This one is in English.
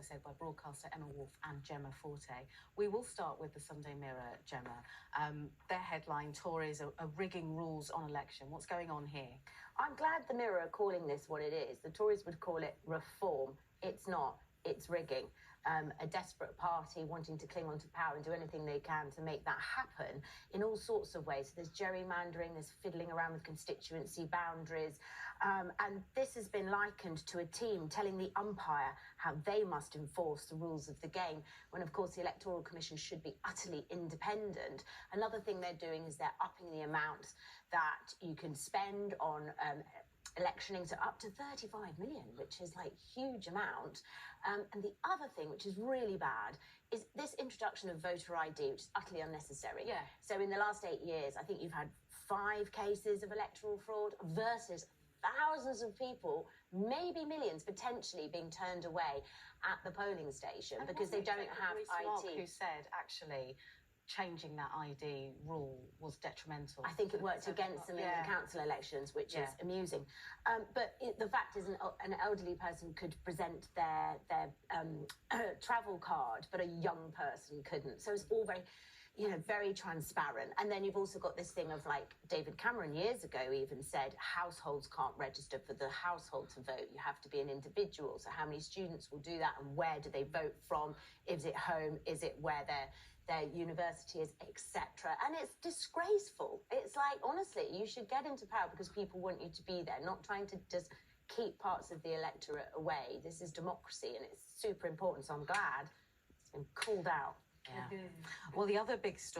said, by broadcaster Emma Wolf and Gemma Forte. We will start with the Sunday Mirror, Gemma. Their headline, Tories are rigging rules on election. What's going on here? I'm glad the Mirror are calling this what it is. The Tories would call it reform. It's not. It's rigging. A desperate party wanting to cling on to power and do anything they can to make that happen in all sorts of ways. So there's gerrymandering, there's fiddling around with constituency boundaries, and this has been likened to a team telling the umpire how they must enforce the rules of the game, when of course the Electoral Commission should be utterly independent. Another thing they're doing is they're upping the amount that you can spend on electioning to up to 35 million, which is like huge amount. And the other thing, which is really bad, is this introduction of voter ID, which is utterly unnecessary. Yeah. So in the last 8 years, I think you've had 5 cases of electoral fraud versus thousands of people, maybe millions potentially, being turned away at the polling station because they don't have IT. IT. Who said actually changing that ID rule was detrimental. I think it worked against them in the council elections, which is amusing. But the fact is, an elderly person could present their travel card, but a young person couldn't. So it's all very, very transparent. And then you've also got this thing of, like, David Cameron years ago even said households can't register for the household to vote. You have to be an individual. So how many students will do that, and where do they vote from? Is it home? Is it where their university is, etc. And it's disgraceful. It's like, honestly, you should get into power because people want you to be there, not trying to just keep parts of the electorate away. This is democracy, and it's super important. So I'm glad it's been called out. Yeah. Well, the other big story